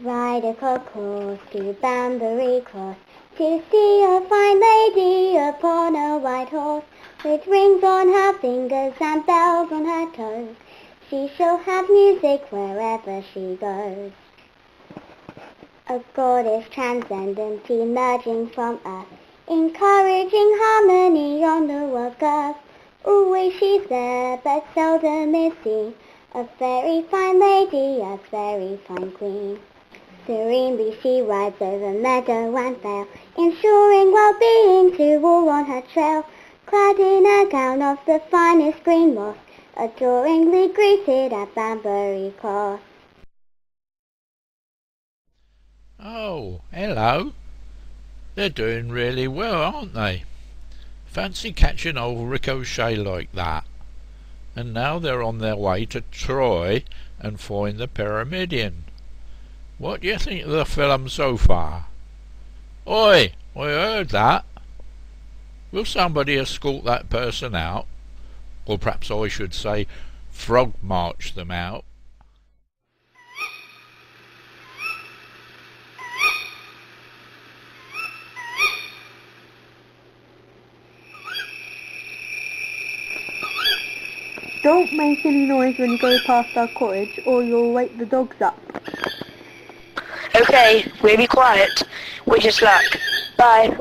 Ride a cockle to Banbury Cross to see a fine lady upon a white horse, with rings on her fingers and bells on her toes. She shall have music wherever she goes. A goddess transcendent emerging from earth, encouraging harmony on the world's girth. Always she's there, but seldom is seen, a very fine lady, a very fine queen. Serenely she rides over meadow and vale, ensuring well-being to all on her trail, clad in a gown of the finest green moss, adoringly greeted at Banbury Cross. Oh, hello. They're doing really well, aren't they? Fancy catching old Ricochet like that. And now they're on their way to Troy and find the Pyramidion. What do you think of the film so far? Oi, I heard that. Will somebody escort that person out? Or perhaps I should say, frog march them out. Don't make any noise when you go past our cottage, or you'll wake the dogs up. Okay, we'll be quiet. Wish us luck. Bye.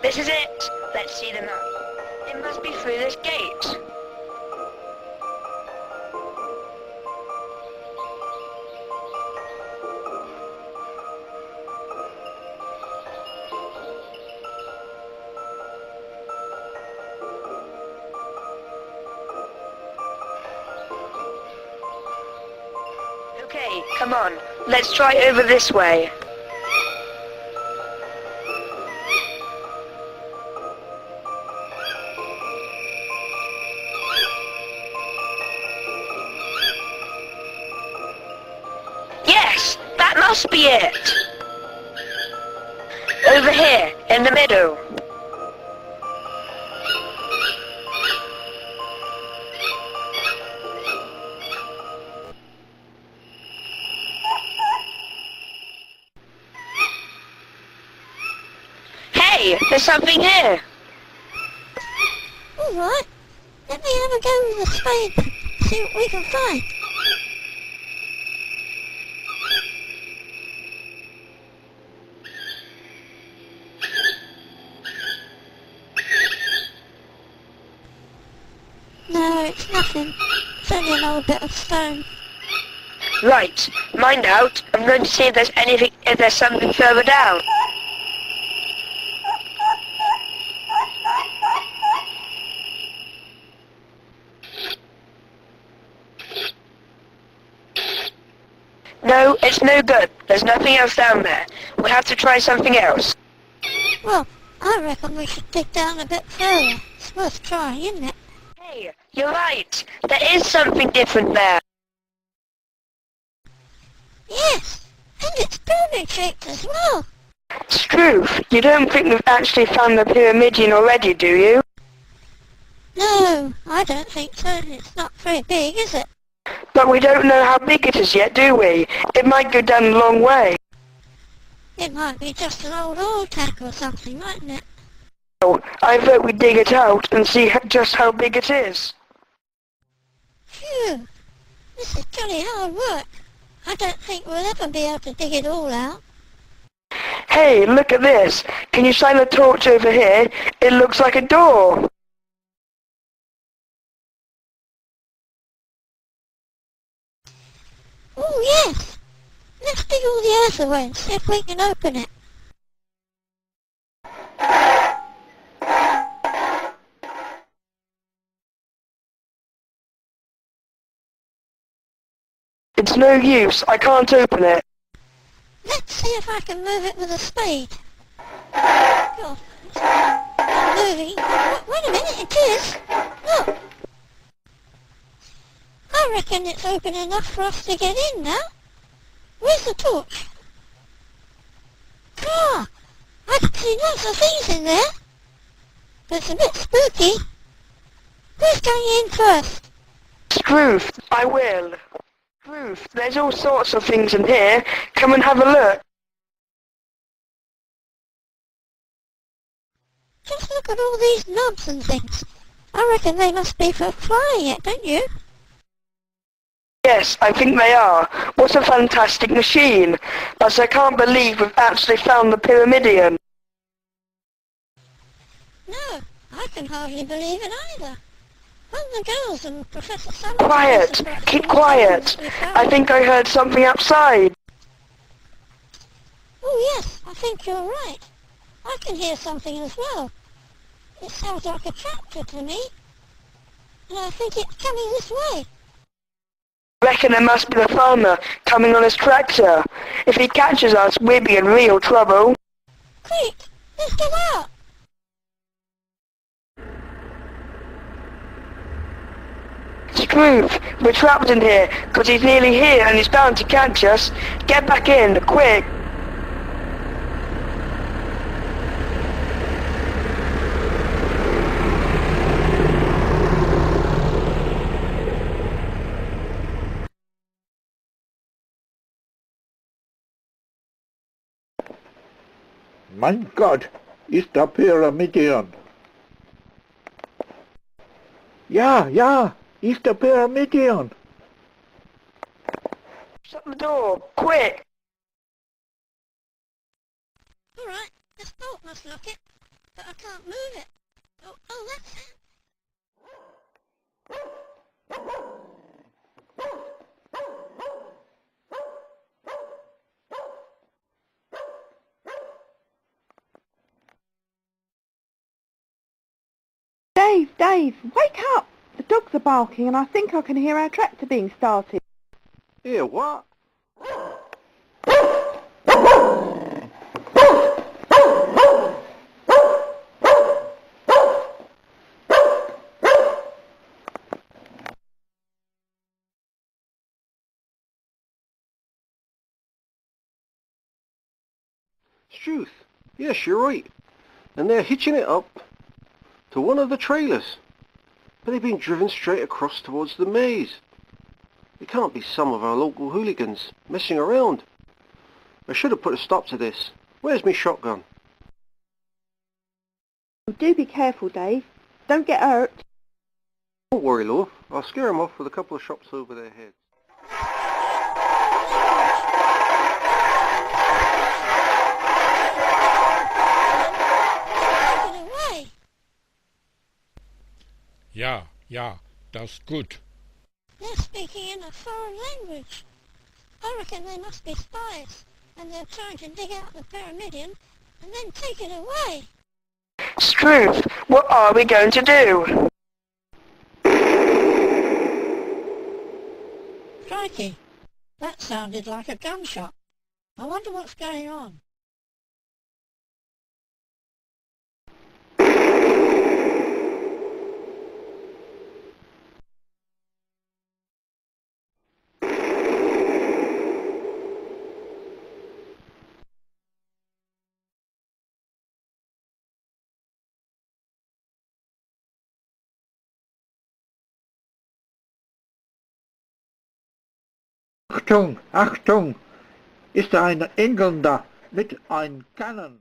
This is it. Let's see the map. It must be through this gate. Okay, come on. Let's try over this way. Yes, that must be it. Over here, in the middle. Hey, there's something here. All right, let me have a go with the spade, see what we can find. No, it's nothing. It's only an old bit of stone. Right, mind out. I'm going to see if there's something further down. No, it's no good. There's nothing else down there. We'll have to try something else. Well, I reckon we should dig down a bit further. It's worth trying, isn't it? Hey, you're right. There is something different there. Yes, and it's pyramid-shaped as well. Struth, you don't think we've actually found the Pyramidion already, do you? No, I don't think so. It's not very big, is it? But we don't know how big it is yet, do we? It might go down a long way. It might be just an old oil tank or something, mightn't it? So, I vote we dig it out and see just how big it is. Phew, this is jolly hard work. I don't think we'll ever be able to dig it all out. Hey, look at this. Can you shine a torch over here? It looks like a door. Oh yes! Let's dig all the earth away and see if we can open it. It's no use. I can't open it. Let's see if I can move it with a spade. God, it's not moving. Wait a minute, it is. Look. I reckon it's open enough for us to get in now. Where's the torch? Ah, I can see lots of things in there. But it's a bit spooky. Who's going in first? Scroof, I will. Scroof, there's all sorts of things in here. Come and have a look. Just look at all these knobs and things. I reckon they must be for flying it, don't you? Yes, I think they are. What a fantastic machine. But I can't believe we've actually found the Pyramidion. No, I can hardly believe it either. One of the girls and Professor Summer... Quiet! Keep quiet! I think I heard something outside. Oh yes, I think you're right. I can hear something as well. It sounds like a tractor to me. And I think it's coming this way. I reckon it must be the farmer coming on his tractor. If he catches us, we'll be in real trouble. Quick, let's get out. Scroof, we're trapped in here, 'cause he's nearly here and he's bound to catch us. Get back in, quick! Mein Gott, ist der Pyramidion. Ja, ist der Pyramidion. Shut the door, quick! All right, this bolt must lock it, but I can't move it. Oh, that's it. Dave, wake up! The dogs are barking and I think I can hear our tractor being started. Hear what? Struth, yes, you're right. And they're hitching it up to one of the trailers. But they've been driven straight across towards the maze. It can't be some of our local hooligans messing around. I should have put a stop to this. Where's my shotgun? Do be careful, Dave. Don't get hurt. Don't worry, love. I'll scare them off with a couple of shots over their heads. Take it away. Ja, das ist gut. They're speaking in a foreign language. I reckon they must be spies, and they're trying to dig out the Pyramidion and then take it away. Scroof, what are we going to do? Crikey, that sounded like a gunshot. I wonder what's going on. Achtung, ist da ein Engländer mit einem Kanon.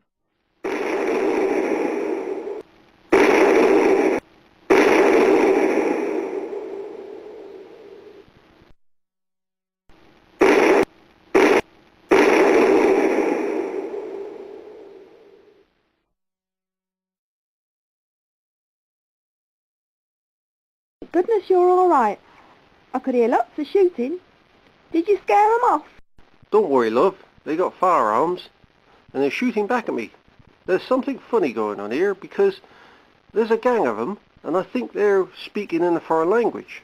Goodness, you're all right. I could hear lots of shooting. Did you scare them off? Don't worry, love. They got firearms, and they're shooting back at me. There's something funny going on here, because there's a gang of them, and I think they're speaking in a foreign language.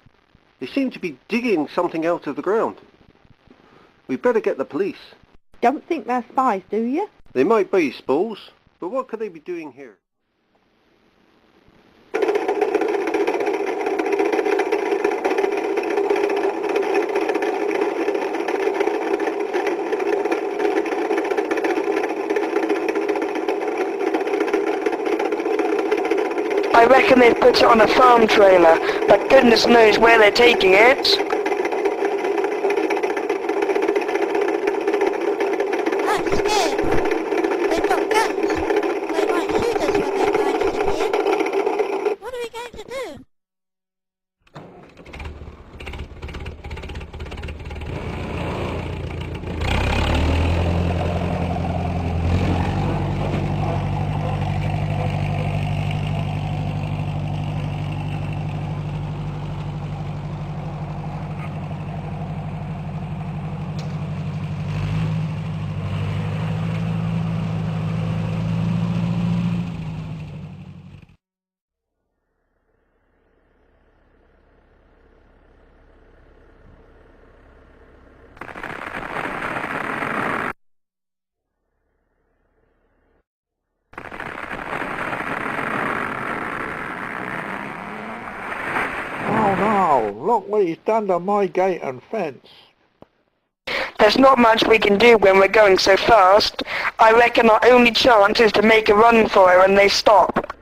They seem to be digging something out of the ground. We'd better get the police. Don't think they're spies, do you? They might be, suppose, but what could they be doing here? I reckon they've put it on a farm trailer, but goodness knows where they're taking it. I'm scared. They've got guns. They might shoot us when they find us in here. What are we going to do? Oh no, look what he's done to my gate and fence. There's not much we can do when we're going so fast. I reckon our only chance is to make a run for it when they stop.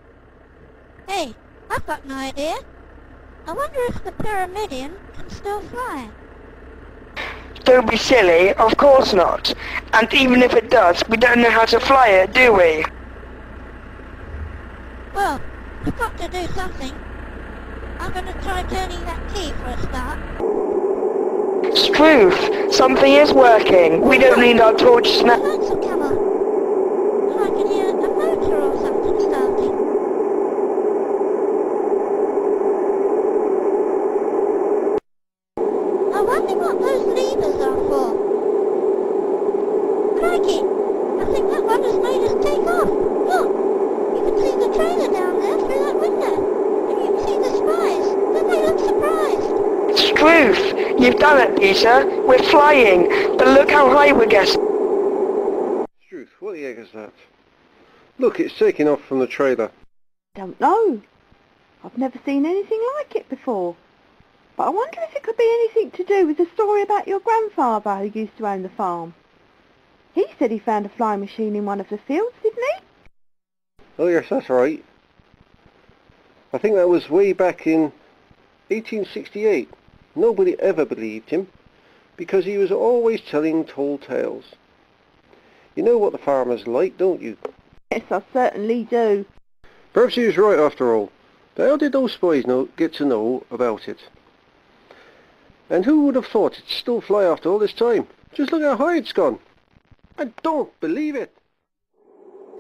Hey, I've got an idea. I wonder if the Pyramidion can still fly. Don't be silly, of course not. And even if it does, we don't know how to fly it, do we? Well, we've got to do something. I'm going to try turning that key for a start. Struth, something is working. We don't need our torches The now. lights have come on. And I can hear a motor or something starting. I wonder what those levers are for. Crikey! I think that one has made us take off. Look! You can see the trailer down there through that window. And you can see the spies. Don't they look surprised? Struth, you've done it, Peter. We're flying. But look how high we're getting. Struth, what the heck is that? Look, it's taking off from the trailer. Don't know. I've never seen anything like it before. But I wonder if it could be anything to do with the story about your grandfather who used to own the farm. He said he found a flying machine in one of the fields, didn't he? Oh yes, that's right. I think that was way back in 1868. Nobody ever believed him, because he was always telling tall tales. You know what the farmer's like, don't you? Yes, I certainly do. Perhaps he was right after all. But how did those spies get to know about it? And who would have thought it'd still fly after all this time? Just look how high it's gone. I don't believe it.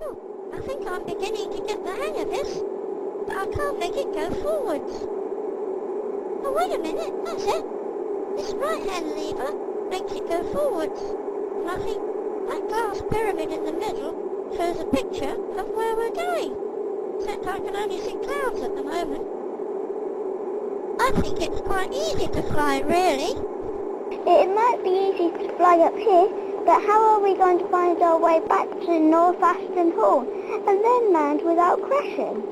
Oh, I think I'm beginning to get the hang of this. But I can't make it go forwards. Oh, wait a minute, that's it. This right-hand lever makes it go forwards. And I think that glass pyramid in the middle shows a picture of where we're going. Except I can only see clouds at the moment. I think it's quite easy to fly, really. It might be easy to fly up here, but how are we going to find our way back to North Ashton Hall and then land without crashing?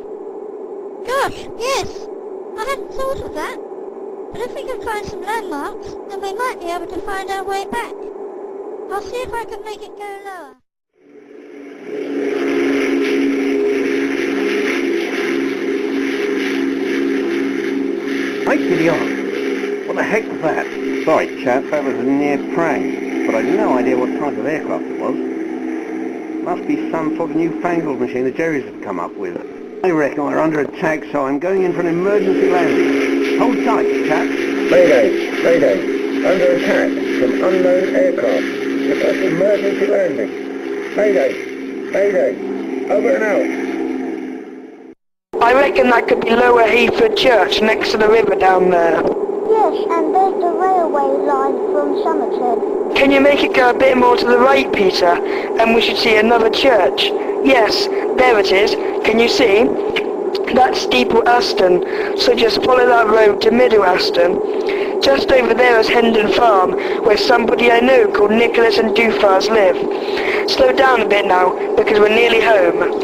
Gosh, yes. I hadn't thought of that. But if we can find some landmarks, then we might be able to find our way back. I'll see if I can make it go lower. Hey, giddy on. What the heck was that? Sorry, chap, that was a near prank, but I'd no idea what type of aircraft it was. Must be some sort of newfangled machine the Jerrys have come up with. I reckon we're under attack, so I'm going in for an emergency landing. Hold tight, chap. Mayday, mayday. Under attack from unknown aircraft. Request emergency landing. Mayday, mayday. Over and out. I reckon that could be Lower Heathford Church next to the river down there. Yes, and there's the railway line from Somerton. Can you make it go a bit more to the right, Peter? And we should see another church. Yes, there it is. Can you see? That's Steeple Aston, so just follow that road to Middle Aston. Just over there is Hendon Farm, where somebody I know called Nicholas and Dufars live. Slow down a bit now, because we're nearly home.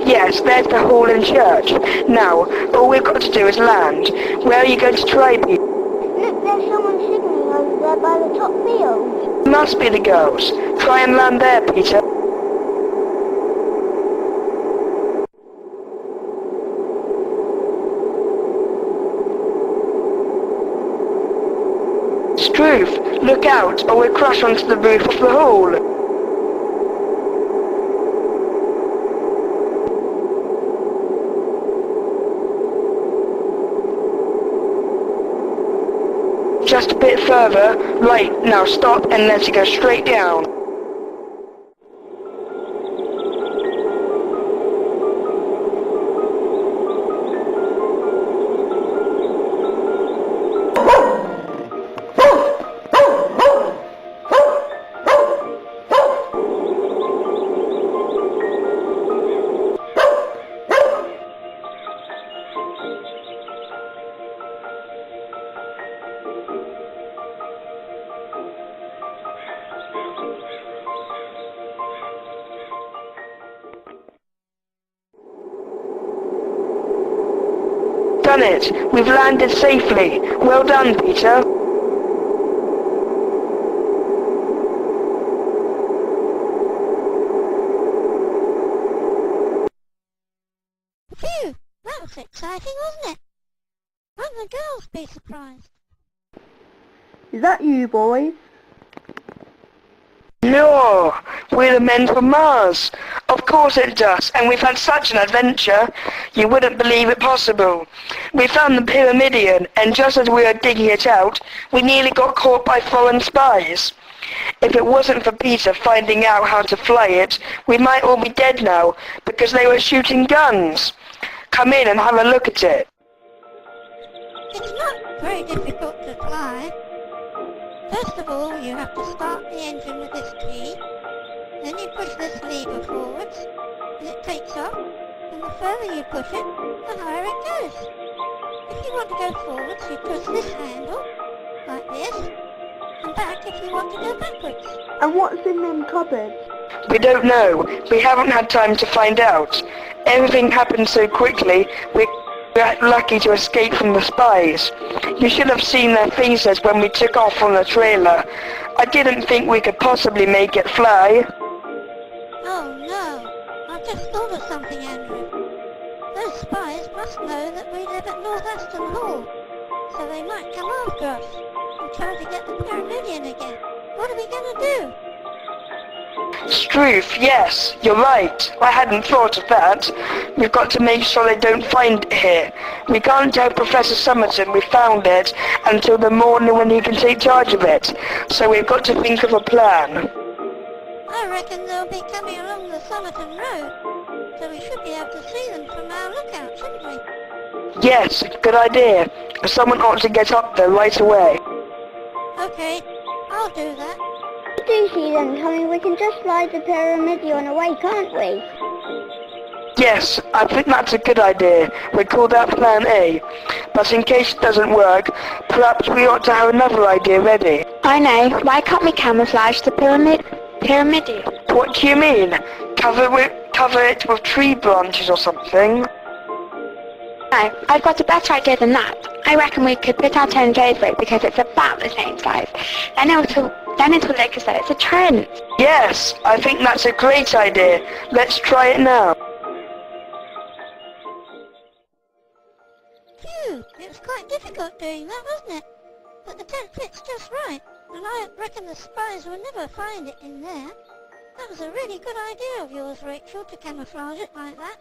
Yes, there's the hall and church. Now, all we've got to do is land. Where are you going to try, Pete? Look, there's someone signalling over there by the top field. Must be the girls. Try and land there, Peter. Struth, look out, or we'll crash onto the roof of the hall. Just a bit further. Right, now stop and let it go straight down. Done it! We've landed safely. Well done, Peter. Phew! That was exciting, wasn't it? Won't the girls be surprised? Is that you, boys? No, we're the men from Mars. Of course it does, and we've had such an adventure. You wouldn't believe it possible. We found the Pyramidion, and just as we were digging it out, we nearly got caught by foreign spies. If it wasn't for Peter finding out how to fly it, we might all be dead now, because they were shooting guns. Come in and have a look at it. It's not very difficult to fly. First of all, you have to start the engine with this key, then you push this lever forwards, and it takes off, and the further you push it, the higher it goes. If you want to go forwards, you push this handle, like this, and back if you want to go backwards. And what's in them cupboards? We don't know. We haven't had time to find out. Everything happened so quickly, we're lucky to escape from the spies. You should have seen their faces when we took off on the trailer. I didn't think we could possibly make it fly. Oh no, I've just thought of something, Andrew. Those spies must know that we live at North Aston Hall, so they might come after us and try to get the Pyramidion again. What are we going to do? Struth, yes, you're right. I hadn't thought of that. We've got to make sure they don't find it here. We can't tell Professor Summerton we found it until the morning when he can take charge of it. So we've got to think of a plan. I reckon they'll be coming along the Somerton Road, so we should be able to see them from our lookout, shouldn't we? Yes, good idea. Someone ought to get up there right away. Okay, I'll do that. If we do see them coming, we can just ride the Pyramidion away, can't we? Yes, I think that's a good idea. We call that Plan A. But in case it doesn't work, perhaps we ought to have another idea ready. I know. Why can't we camouflage the Pyramidion? What do you mean? Cover it with tree branches or something? No, I've got a better idea than that. I reckon we could put our tent over it because it's about the same size. Then it'll look as though it's a tent. Yes, I think that's a great idea. Let's try it now. Phew, it was quite difficult doing that, wasn't it? But the tent fits just right, and I reckon the spies will never find it in there. That was a really good idea of yours, Rachel, to camouflage it like that.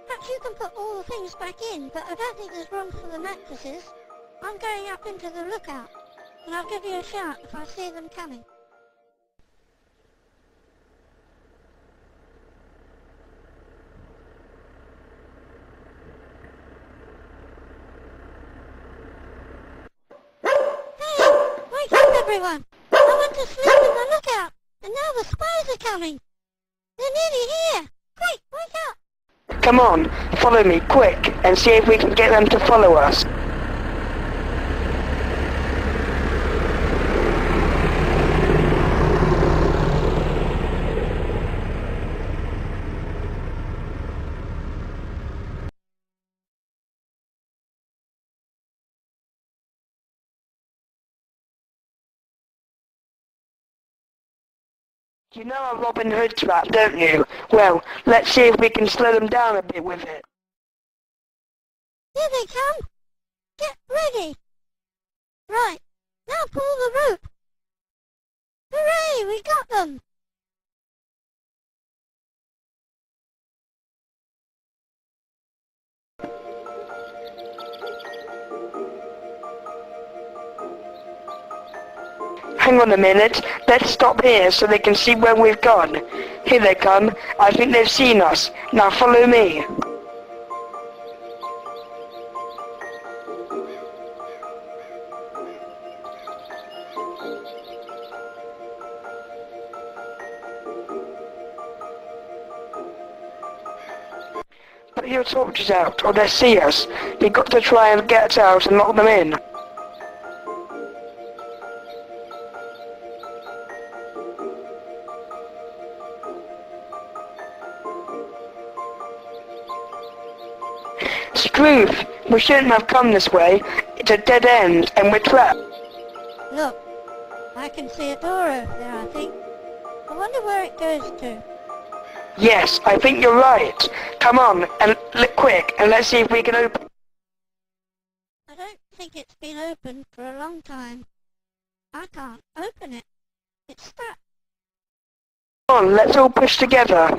Perhaps you can put all the things back in, but I don't think there's room for the mattresses. I'm going up into the lookout, and I'll give you a shout if I see them coming. Hey, wake up everyone! I went to sleep in the lookout, and now the spies are coming! They're nearly here! Quick, wake up! Come on, follow me, quick, and see if we can get them to follow us. You know a Robin Hood trap, don't you? Well, let's see if we can slow them down a bit with it. Here they come. Get ready. Right, now pull the rope. Hooray, we got them. Hang on a minute, let's stop here so they can see where we've gone. Here they come, I think they've seen us. Now follow me. Put your torches out or they'll see us. We've got to try and get out and lock them in. Scrooge, we shouldn't have come this way. It's a dead end and we're trapped. Look, I can see a door over there, I think. I wonder where it goes to. Yes, I think you're right. Come on, and look quick, and let's see if we can open. I don't think it's been opened for a long time. I can't open it. It's stuck. Come on, let's all push together.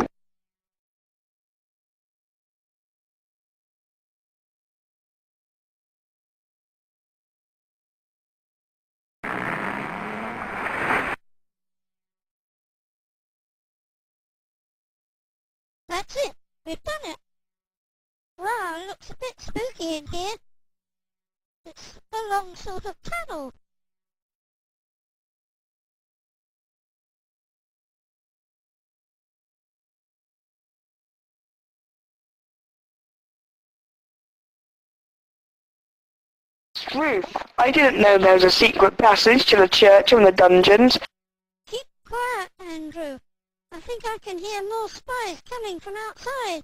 That's it. We've done it. Wow, it looks a bit spooky in here. It's a long sort of tunnel. Ruth, I didn't know there was a secret passage to the church and the dungeons. Keep quiet, Andrew. I think I can hear more spies coming from outside.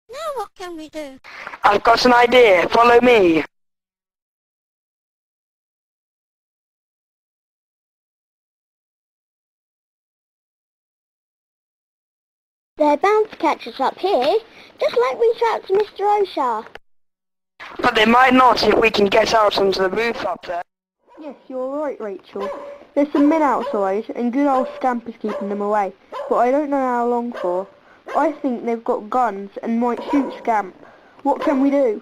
Now what can we do? I've got an idea. Follow me. They're bound to catch us up here, just like we trapped Mr. O'Shar. But they might not if we can get out onto the roof up there. Yes, you're right, Rachel. There's some men outside, and good old Scamp is keeping them away, but I don't know how long for. I think they've got guns and might shoot Scamp. What can we do?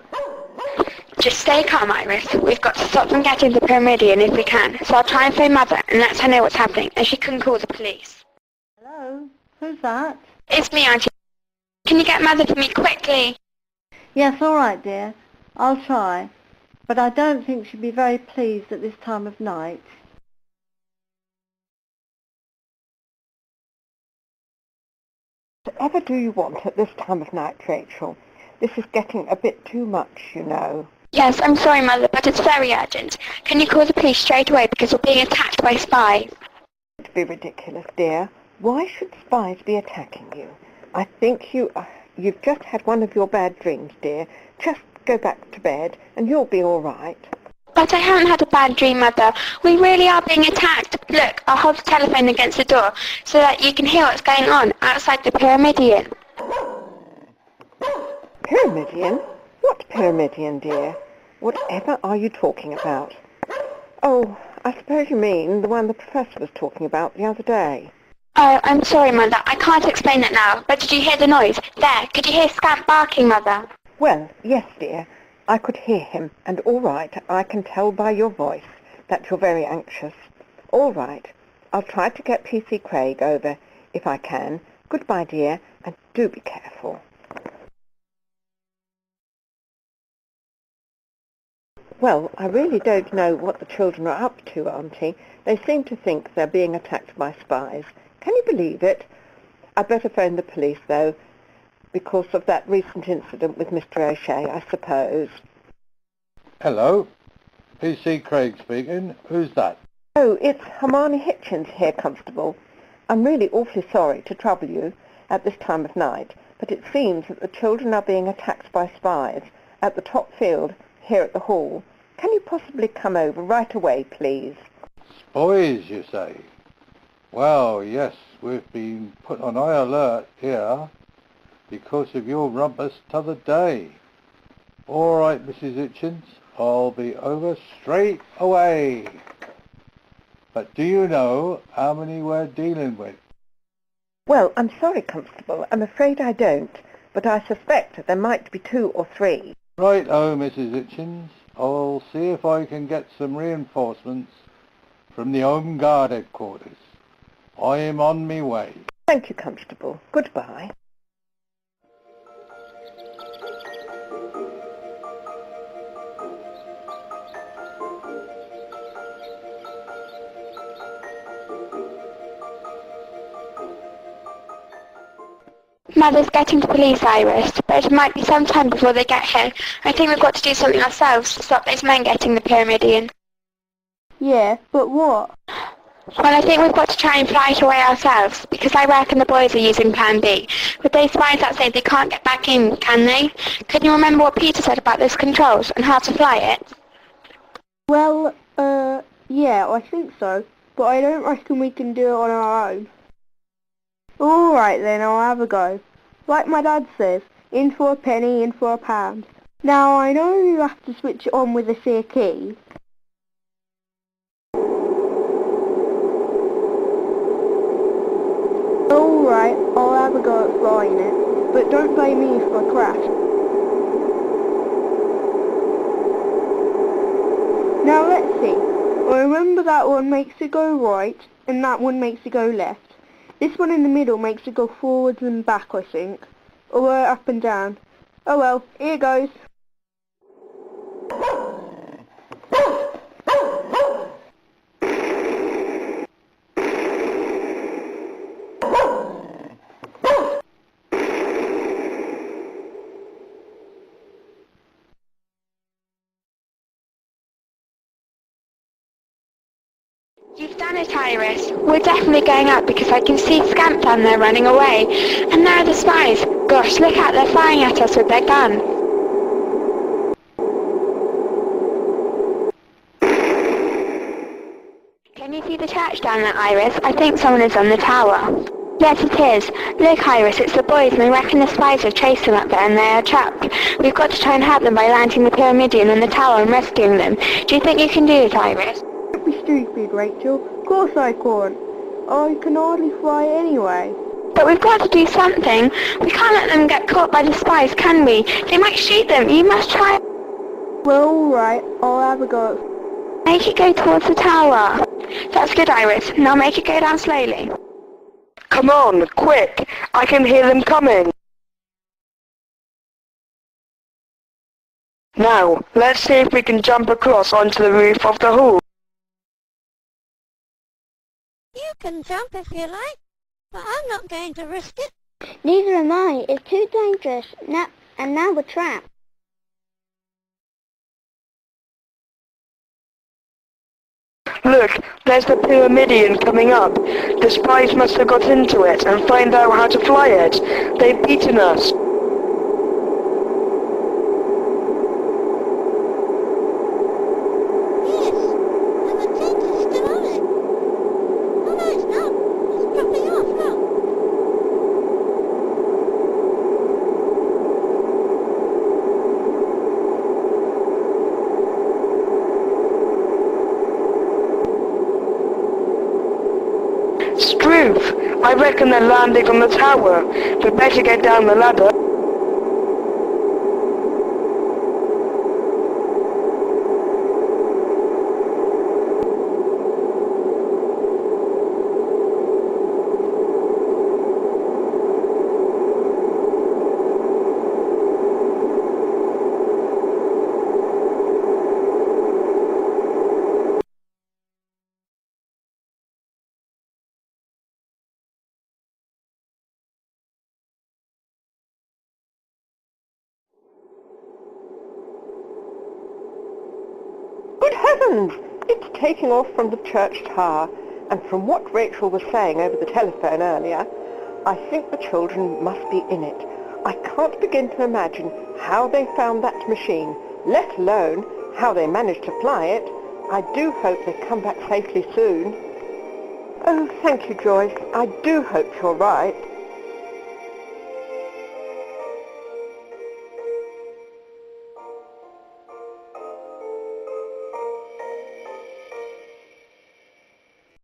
Just stay calm, Iris. We've got to stop them getting to Pyramidion if we can, so I'll try and phone Mother and let her know what's happening, and she can call the police. Hello? Who's that? It's me, Auntie. Can you get Mother for me quickly? Yes, all right, dear. I'll try. But I don't think she'd be very pleased at this time of night. Whatever do you want at this time of night, Rachel? This is getting a bit too much, you know. Yes, I'm sorry, Mother, but it's very urgent. Can you call the police straight away because we're being attacked by spies? Don't be ridiculous, dear. Why should spies be attacking you? I think you've just had one of your bad dreams, dear. Just go back to bed and you'll be all right. But I haven't had a bad dream, Mother. We really are being attacked. Look, I'll hold the telephone against the door so that you can hear what's going on outside the Pyramidion. Pyramidion? What Pyramidion, dear? Whatever are you talking about? Oh, I suppose you mean the one the Professor was talking about the other day. Oh, I'm sorry, Mother. I can't explain it now. But did you hear the noise? There, could you hear Scamp barking, Mother? Well, yes, dear. I could hear him, and all right, I can tell by your voice that you're very anxious. All right, I'll try to get P.C. Craig over if I can. Goodbye, dear, and do be careful. Well, I really don't know what the children are up to, Auntie. They seem to think they're being attacked by spies. Can you believe it? I'd better phone the police, though. because of that recent incident with Mr. O'Shea, I suppose. Hello, PC Craig speaking. Who's that? Oh, it's Hermione Hitchens here, Constable. I'm really awfully sorry to trouble you at this time of night, but it seems that the children are being attacked by spies at the top field here at the hall. Can you possibly come over right away, please? Spies, you say? Well, yes, we've been put on high alert here because of your rumpus t'other day. All right, Mrs. Hitchens, I'll be over straight away. But do you know how many we're dealing with? Well, I'm sorry, Constable. I'm afraid I don't, but I suspect there might be 2 or 3. Right-o, Mrs. Hitchens. I'll see if I can get some reinforcements from the Home Guard headquarters. I am on me way. Thank you, Constable. Goodbye. Mother's getting the police, Iris, but it might be some time before they get here. I think we've got to do something ourselves to stop those men getting the Pyramidion. Yeah, but what? Well, I think we've got to try and fly it away ourselves, because I reckon the boys are using Plan B. With those spies outside, they can't get back in, can they? Can you remember what Peter said about those controls and how to fly it? Well, yeah, I think so, but I don't reckon we can do it on our own. Alright then, I'll have a go. Like my dad says, in for a penny, in for a pound. Now, I know you have to switch it on with a C key. Alright, I'll have a go at flying it, but don't blame me if I crash. Now let's see. I remember that one makes it go right, and that one makes it go left. This one in the middle makes it go forwards and back, I think. Or up and down. Oh well, here goes. You've done it, Iris. We're definitely going up because I can see Scamp down there running away. And there are the spies. Gosh, look out, they're firing at us with their gun. Can you see the church down there, Iris? I think someone is on the tower. Yes, it is. Look, Iris, it's the boys, and I reckon the spies have chased them up there and they are trapped. We've got to try and help them by landing the Pyramidion in the tower and rescuing them. Do you think you can do it, Iris? Don't be stupid, Rachel. Of course I can't. I can hardly fly anyway. But we've got to do something. We can't let them get caught by the spies, can we? They might shoot them. You must try. Well, alright, I'll have a go. Make it go towards the tower. That's good, Iris. Now make it go down slowly. Come on, quick! I can hear them coming. Now, let's see if we can jump across onto the roof of the hall. You can jump if you like, but I'm not going to risk it. Neither am I. It's too dangerous. Now we're trapped. Look, there's the Pyramidion coming up. The spies must have got into it and find out how to fly it. They've beaten us. Yes, and the tent is still on it. Oh no, it's not. It's dropping off, look. Struth, I reckon they're landing on the tower. We better get down the ladder. Heavens! It's taking off from the church tower, and from what Rachel was saying over the telephone earlier, I think the children must be in it. I can't begin to imagine how they found that machine, let alone how they managed to fly it. I do hope they come back safely soon. Oh, thank you, Joyce. I do hope you're right.